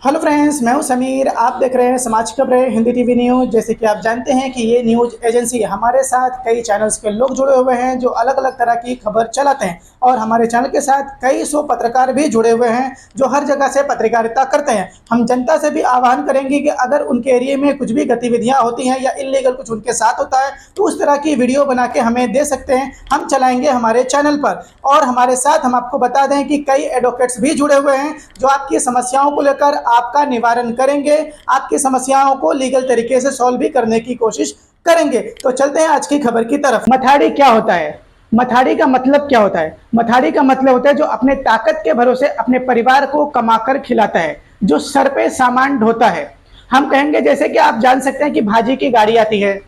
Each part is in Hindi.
हेलो फ्रेंड्स, मैं हूं समीर। आप देख रहे हैं समाज खबरें हिंदी टीवी न्यूज़। जैसे कि आप जानते हैं कि ये न्यूज़ एजेंसी हमारे साथ कई चैनल्स के लोग जुड़े हुए हैं जो अलग अलग तरह की खबर चलाते हैं, और हमारे चैनल के साथ कई सौ पत्रकार भी जुड़े हुए हैं जो हर जगह से पत्रकारिता करते हैं। हम जनता से भी आह्वान करेंगे कि अगर उनके एरिया में कुछ भी गतिविधियाँ होती हैं या इलीगल कुछ उनके साथ होता है तो उस तरह की वीडियो बना के हमें दे सकते हैं, हम चलाएंगे हमारे चैनल पर। और हमारे साथ हम आपको बता दें कि कई एडवोकेट्स भी जुड़े हुए हैं जो आपकी समस्याओं को लेकर आपका निवारण करेंगे, आपकी समस्याओं को लीगल तरीके से सॉल्व भी करने की कोशिश करेंगे। तो चलते हैं आज की खबर की तरफ। मथाड़ी क्या होता है? मथाड़ी का मतलब क्या होता है? मथाड़ी का मतलब होता है जो अपने ताकत के भरोसे अपने परिवार को कमाकर खिलाता है, जो सर पे सामान ढोता है। हम कहेंगे जैसे कि आप जान सकते हैं कि भाजी की गाड़ी आती है,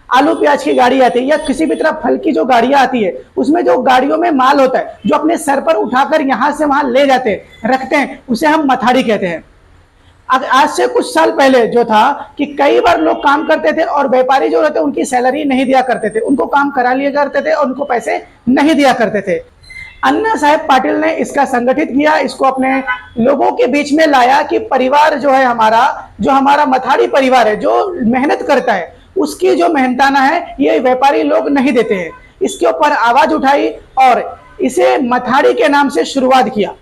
आलू प्याज की गाड़ी आती है, या किसी भी तरह फल की जो गाड़ियां आती है, उसमें जो गाड़ियों में माल होता है जो अपने सर पर उठाकर यहां से वहां ले जाते हैं, रखते हैं, उसे हम मथाड़ी कहते हैं। आज से कुछ साल पहले जो था कि कई बार लोग काम करते थे और व्यापारी जो रहते उनकी सैलरी नहीं दिया करते थे, उनको काम करा लिया करते थे और उनको पैसे नहीं दिया करते थे। अन्ना साहेब पाटिल ने इसका संगठित किया, इसको अपने लोगों के बीच में लाया कि परिवार जो है हमारा, जो हमारा मथाड़ी परिवार है, जो मेहनत करता है, उसकी जो मेहनताना है ये व्यापारी लोग नहीं देते हैं। इसके ऊपर आवाज उठाई और इसे मथाड़ी के नाम से शुरुआत किया।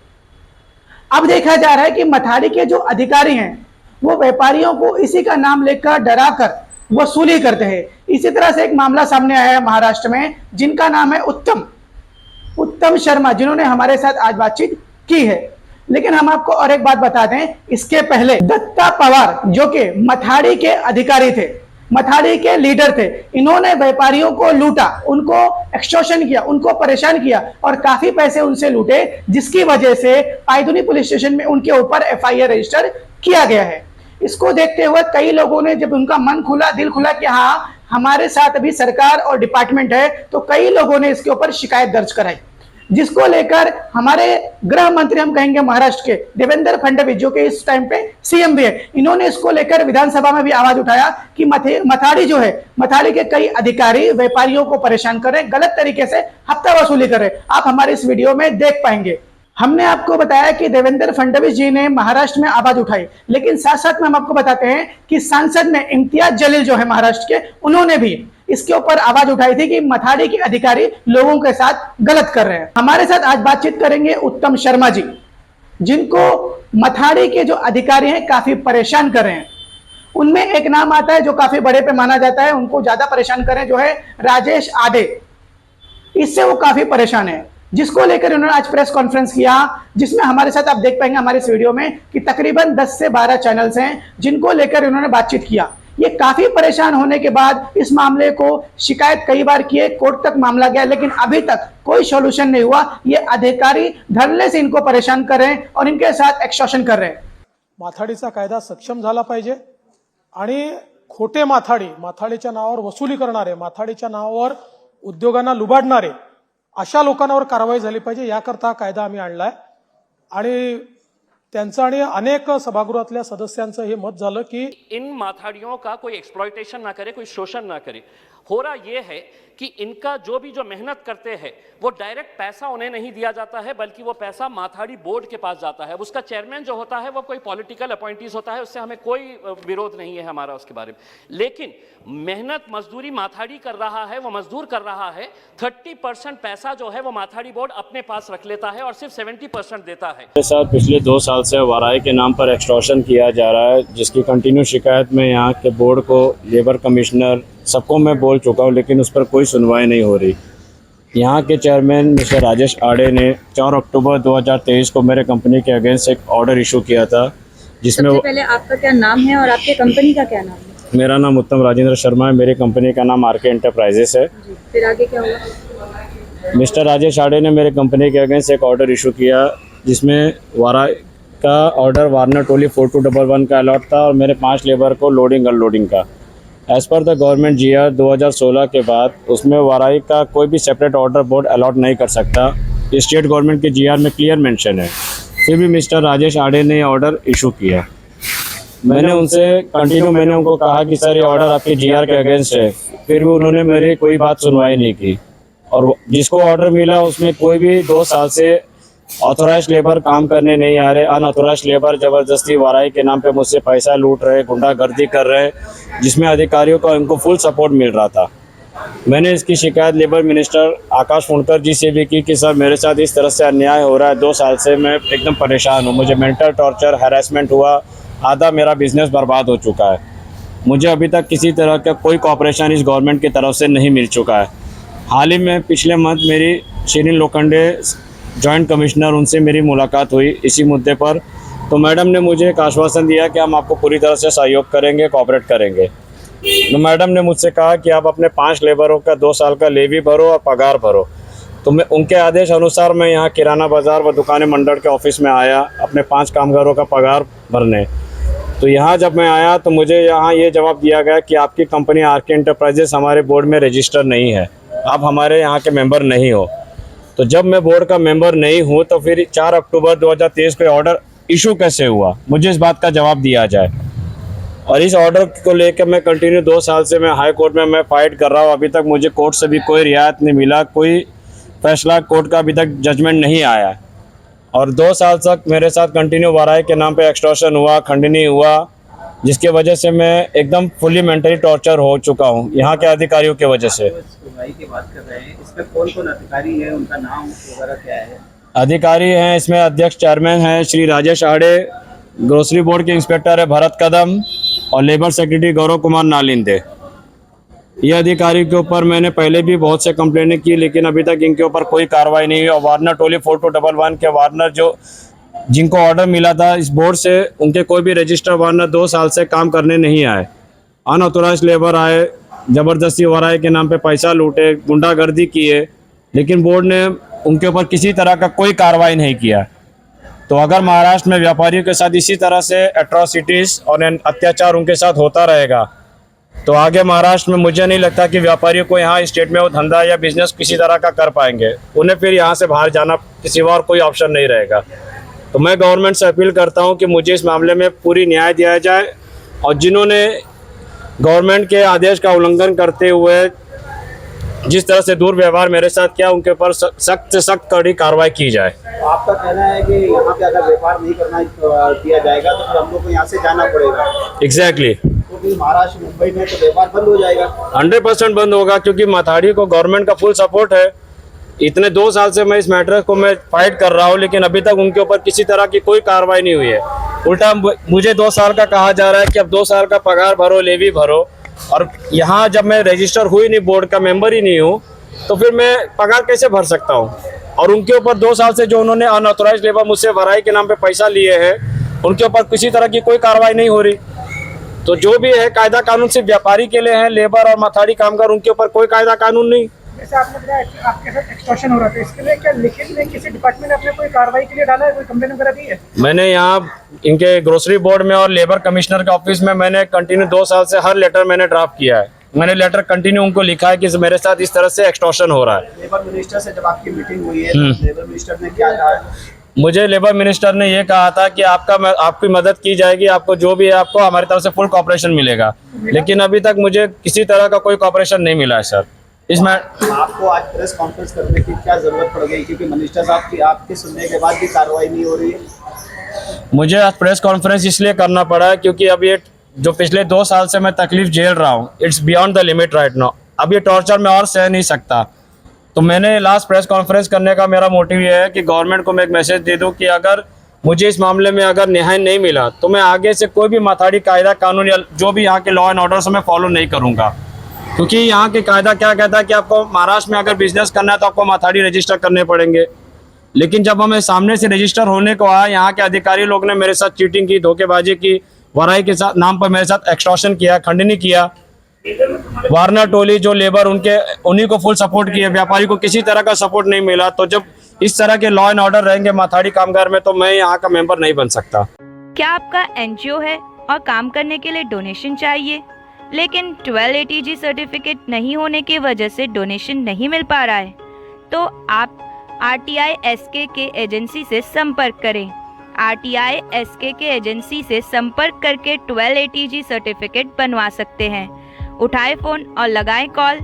अब देखा जा रहा है कि मथाड़ी के जो अधिकारी हैं वो व्यापारियों को इसी का नाम लेकर डराकर वसूली करते हैं। इसी तरह से एक मामला सामने आया है महाराष्ट्र में, जिनका नाम है उत्तम शर्मा, जिन्होंने हमारे साथ आज बातचीत की है। लेकिन हम आपको और एक बात बता दें, इसके पहले दत्ता पवार जो कि मथाड़ी के अधिकारी थे, मथाड़ी के लीडर थे, इन्होंने व्यापारियों को लूटा, उनको एक्सटॉर्शन किया, उनको परेशान किया और काफी पैसे उनसे लूटे, जिसकी वजह से पायदुनी पुलिस स्टेशन में उनके ऊपर एफआईआर रजिस्टर किया गया है। इसको देखते हुए कई लोगों ने, जब उनका मन खुला, दिल खुला कि हाँ हमारे साथ अभी सरकार और डिपार्टमेंट है, तो कई लोगों ने इसके ऊपर शिकायत दर्ज कराई, जिसको लेकर हमारे गृह मंत्री, हम कहेंगे महाराष्ट्र के, देवेंद्र फडणवीस, जो कि इस टाइम पे सीएम भी है, इन्होंने इसको लेकर विधानसभा में भी आवाज उठाया कि मथाड़ी जो है, मथाड़ी के कई अधिकारी व्यापारियों को परेशान कर रहे हैं, गलत तरीके से हफ्ता वसूली कर रहे हैं। आप हमारे इस वीडियो में देख पाएंगे। हमने आपको बताया कि देवेंद्र फडणवीस जी ने महाराष्ट्र में आवाज उठाई, लेकिन साथ साथ में हम आपको बताते हैं कि सांसद ने इम्तियाज जलील जो है महाराष्ट्र के, उन्होंने भी इसके ऊपर आवाज उठाई थी कि मथाड़ी के अधिकारी लोगों के साथ गलत कर रहे हैं। हमारे साथ आज बातचीत करेंगे उत्तम शर्मा जी, जिनको मथाड़ी के जो अधिकारी हैं काफी परेशान कर रहे हैं। उनमें एक नाम आता है जो काफी बड़े पे माना जाता है, उनको ज्यादा परेशान कर रहे हैं, जो है राजेश आडे। इससे वो काफी परेशान है, जिसको लेकर उन्होंने आज प्रेस कॉन्फ्रेंस किया, जिसमें हमारे साथ आप देख पाएंगे हमारे इस वीडियो में कि तकरीबन 10 से 12 चैनल्स हैं जिनको लेकर उन्होंने बातचीत किया। ये काफी परेशान होने के बाद इस मामले को शिकायत कई बार किए, कोर्ट तक मामला गया, लेकिन अभी तक कोई सॉल्यूशन नहीं हुआ। ये अधिकारी धरले से इनको परेशान कर रहे हैं और इनके साथ एक्सटॉर्शन कर रहे हैं। माथाडीचा कायदा सक्षम झाला पाहिजे आणि खोटे माथाडीच्या नावावर वसुली करणारे, माथाडीच्या नावावर उद्योगांना लुबाडणारे अशा लोकांवर कारवाई झाली पाहिजे, याकरता कायदा आम्ही आणलाय। आणि त्यांचं आणि अनेक सभागृहातल्या सदस्यांचं हे मत झालं की इन माथाड़ियों का कोई एक्सप्लॉयटेशन ना करे, कोई शोषण ना करे। हो रहा ये है कि इनका जो भी जो मेहनत करते हैं वो डायरेक्ट पैसा उन्हें नहीं दिया जाता है, बल्कि वो पैसा माथाड़ी बोर्ड के पास जाता है। उसका चेयरमैन जो होता है वो कोई पॉलिटिकल अपॉइंटीज होता है, उससे हमें कोई विरोध नहीं है हमारा उसके बारे में। लेकिन मेहनत मजदूरी माथाड़ी कर रहा है, वो मजदूर कर रहा है, 30% पैसा जो है वो माथाड़ी बोर्ड अपने पास रख लेता है और सिर्फ 70% देता है। साथ पिछले 2 साल से वाराई के नाम पर एक्सटॉर्शन किया जा रहा है, जिसकी कंटिन्यू शिकायत में यहाँ के बोर्ड को, लेबर कमिश्नर, सबको मैं बोल चुका हूँ, लेकिन उस पर कोई सुनवाई नहीं हो रही। यहाँ के चेयरमैन मिस्टर राजेश आडे ने 4 अक्टूबर 2023 को मेरे कंपनी के अगेंस्ट एक ऑर्डर इशू किया था, जिसमें सबसे पहले आपका क्या नाम है और आपके कंपनी का क्या नाम है? मेरा नाम उत्तम राजेंद्र शर्मा है, मेरी कंपनी का नाम आरके एंटरप्राइजेस है। फिर आगे क्या हुआ? मिस्टर राजेश आडे ने मेरे कंपनी के अगेंस्ट एक ऑर्डर इशू किया, जिसमें वाराई का ऑर्डर वार्नर टोली 4211 का अलॉट था और मेरे 5 लेबर को लोडिंग अनलोडिंग का। As per the government GR 2016 के बाद उसमें वाराई का कोई भी सेपरेट ऑर्डर बोर्ड अलॉट नहीं कर सकता, स्टेट गवर्नमेंट के GR में क्लियर मेंशन है। फिर भी मिस्टर राजेश आडे ने ऑर्डर इशू किया। मैंने उनको कहा कि सर ये ऑर्डर आपके GR के अगेंस्ट है, फिर भी उन्होंने मेरी कोई बात सुनवाई नहीं की। और जिसको ऑर्डर मिला उसमें कोई भी 2 साल से ऑथोराइज लेबर काम करने नहीं आ रहे, अनऑथोराइज लेबर ज़बरदस्ती वाराई के नाम पे मुझसे पैसा लूट रहे, गुंडागर्दी कर रहे, जिसमें अधिकारियों को उनको फुल सपोर्ट मिल रहा था। मैंने इसकी शिकायत लेबर मिनिस्टर आकाश फुंडकर जी से भी की कि सर मेरे साथ इस तरह से अन्याय हो रहा है, 2 साल से मैं एकदम परेशान हूँ, मुझे मेंटल टॉर्चर हैरेसमेंट हुआ, आधा मेरा बिजनेस बर्बाद हो चुका है। मुझे अभी तक किसी तरह का कोई कॉपरेशन इस गवर्नमेंट की तरफ से नहीं मिल चुका है। हाल ही में पिछले मंथ मेरी शिरीन लोखंडे जॉइंट कमिश्नर, उनसे मेरी मुलाकात हुई इसी मुद्दे पर। तो मैडम ने मुझे एक आश्वासन दिया कि हम आपको पूरी तरह से सहयोग करेंगे, कोऑपरेट करेंगे। तो मैडम ने मुझसे कहा कि आप अपने 5 लेबरों का 2 साल का लेवी भरो और पगार भरो। तो मैं उनके आदेश अनुसार मैं यहाँ किराना बाज़ार व दुकानें मंडल के ऑफिस में आया अपने 5 कामगारों का पगार भरने। तो यहाँ जब मैं आया तो मुझे यहाँ ये जवाब दिया गया कि आपकी कंपनी आरके एंटरप्राइजेस हमारे बोर्ड में रजिस्टर नहीं है, आप हमारे यहाँ के मेंबर नहीं हो। तो जब मैं बोर्ड का मेंबर नहीं हूँ तो फिर 4 अक्टूबर 2023 को ऑर्डर इशू कैसे हुआ, मुझे इस बात का जवाब दिया जाए। और इस ऑर्डर को लेकर मैं कंटिन्यू 2 साल से मैं हाई कोर्ट में मैं फाइट कर रहा हूँ। अभी तक मुझे कोर्ट से भी कोई रियायत नहीं मिला, कोई फैसला कोर्ट का अभी तक जजमेंट नहीं आया। और 2 साल तक मेरे साथ कंटिन्यू वाराई के नाम पे एक्सटॉर्शन हुआ, खंडनी हुआ, जिसके वजह से मैं एकदम फुली मेंटली टॉर्चर हो चुका हूँ यहाँ के अधिकारियों की वजह से। सुनवाई की बात कर रहे हैं, इसमें कौन कौन अधिकारी है, उनका नाम वगैरह क्या है? अधिकारी हैं इसमें, अध्यक्ष चेयरमैन हैं श्री राजेश आड़े, ग्रोसरी बोर्ड के इंस्पेक्टर है भरत कदम और लेबर सेक्रेटरी गौरव कुमार नालिंदे। ये अधिकारी के ऊपर मैंने पहले भी बहुत से कंप्लेनें की, लेकिन अभी तक इनके ऊपर कोई कार्रवाई नहीं हुई। और वार्नर टोली 4211 के वार्नर जो जिनको ऑर्डर मिला था इस बोर्ड से, उनके कोई भी रजिस्टर वार्नर 2 साल से काम करने नहीं आए। अनऑथोराइज लेबर आए, ज़बरदस्ती वाराई के नाम पे पैसा लूटे, गुंडागर्दी किए, लेकिन बोर्ड ने उनके ऊपर किसी तरह का कोई कार्रवाई नहीं किया। तो अगर महाराष्ट्र में व्यापारियों के साथ इसी तरह से एट्रॉसिटीज़ और अत्याचार उनके साथ होता रहेगा तो आगे महाराष्ट्र में मुझे नहीं लगता कि व्यापारियों को यहाँ स्टेट में वो धंधा या बिजनेस किसी तरह का कर पाएंगे। उन्हें फिर यहाँ से बाहर जाना किसी और कोई ऑप्शन नहीं रहेगा। तो मैं गवर्नमेंट से अपील करता हूँ कि मुझे इस मामले में पूरी न्याय दिया जाए और जिन्होंने गवर्नमेंट के आदेश का उल्लंघन करते हुए जिस तरह से दुर्व्यवहार मेरे साथ किया, उनके ऊपर सख्त से सख्त कड़ी कार्रवाई की जाए। तो आपका कहना है कि यहाँ पे अगर व्यापार नहीं करना दिया जाएगा तो फिर हम लोग को यहाँ से जाना पड़ेगा? एग्जैक्टली। तो फिर महाराष्ट्र, मुंबई में तो व्यापार बंद हो जाएगा? 100% बंद होगा, क्योंकि माथाड़ी को गवर्नमेंट का फुल सपोर्ट है। इतने 2 साल से मैं इस मैटर को मैं फाइट कर रहा हूँ, लेकिन अभी तक उनके ऊपर किसी तरह की कोई कार्रवाई नहीं हुई है। उल्टा मुझे 2 साल का कहा जा रहा है कि अब 2 साल का पगार भरो, लेवी भरो। और यहाँ जब मैं रजिस्टर हुई नहीं, बोर्ड का मेंबर ही नहीं हूँ, तो फिर मैं पगार कैसे भर सकता हूँ? और उनके ऊपर 2 साल से जो उन्होंने अनऑथोराइज लेबर मुझसे वाराई के नाम पे पैसा लिए हैं, उनके ऊपर किसी तरह की कोई कार्रवाई नहीं हो रही। तो जो भी है कायदा कानून सिर्फ व्यापारी के लिए है, लेबर और माथाड़ी कामगार उनके ऊपर कोई कायदा कानून नहीं। जैसे आपने बताया कि आपके साथ एक्सटॉर्शन हो रहा था, इसके लिए क्या लिखित में किसी डिपार्टमेंट ने अपने कोई कार्रवाई के लिए डाला है, कोई कंप्लेन वगैरह दी है? मैंने यहाँ इनके ग्रोसरी बोर्ड में और लेबर कमिश्नर के ऑफिस में मैंने कंटिन्यू 2 साल से हर लेटर मैंने ड्राफ्ट किया है। मैंने लेटर कंटिन्यू उनको लिखा है कि मेरे साथ इस तरह से एक्सटॉर्शन हो रहा है। लेबर मिनिस्टर से जब आपकी मीटिंग हुई है तो लेबर मिनिस्टर ने क्या कहा? मुझे लेबर मिनिस्टर ने ये कहा था कि आपकी मदद की जाएगी, आपको जो भी है आपको हमारी तरफ से फुल कॉपरेशन मिलेगा, लेकिन अभी तक मुझे किसी तरह का कोई कॉपरेशन नहीं मिला है सर। इसमें आपको आज प्रेस कॉन्फ्रेंस करने की क्या जरूरत पड़ गई, क्योंकि मिनिस्टर साहब की आपके सुनने के बाद भी कार्रवाई नहीं हो रही है? मुझे आज प्रेस कॉन्फ्रेंस इसलिए करना पड़ा है क्योंकि अब ये जो पिछले 2 साल से मैं तकलीफ झेल रहा हूँ, it's beyond the limit right now. अब ये टॉर्चर मैं और सह नहीं सकता। तो मैंने लास्ट प्रेस कॉन्फ्रेंस करने का मेरा मोटिव ये है कि गवर्नमेंट को मैं एक मैसेज दे दूं कि अगर मुझे इस मामले में अगर न्याय नहीं मिला तो मैं आगे से कोई भी माथाड़ी कायदा कानून या जो भी यहाँ के लॉ एंड ऑर्डर से मैं फॉलो नहीं करूँगा। क्योंकि यहाँ के कायदा क्या कहता है कि आपको महाराष्ट्र में अगर बिजनेस करना है तो आपको माथाड़ी रजिस्टर करने पड़ेंगे, लेकिन जब हमें सामने से रजिस्टर होने को आया, यहाँ के अधिकारी लोग ने मेरे साथ चीटिंग की, धोखेबाजी की, वाराई के साथ नाम पर मेरे साथ एक्सटॉर्शन किया, खंडनी किया। वार्नर टोली जो लेबर उन्हीं को फुल सपोर्ट किया, व्यापारी को किसी तरह का सपोर्ट नहीं मिला। तो जब इस तरह के लॉ एंड ऑर्डर रहेंगे माथाड़ी कामगार में तो मैं यहाँ का मेंबर नहीं बन सकता। क्या आपका एनजीओ है और काम करने के लिए डोनेशन चाहिए, लेकिन 12 ATG सर्टिफिकेट नहीं होने की वजह से डोनेशन नहीं मिल पा रहा है? तो आप RTI SK के एजेंसी से संपर्क करें। RTI SK के एजेंसी से संपर्क करके 12 ATG सर्टिफिकेट बनवा सकते हैं। उठाए फ़ोन और लगाएं कॉल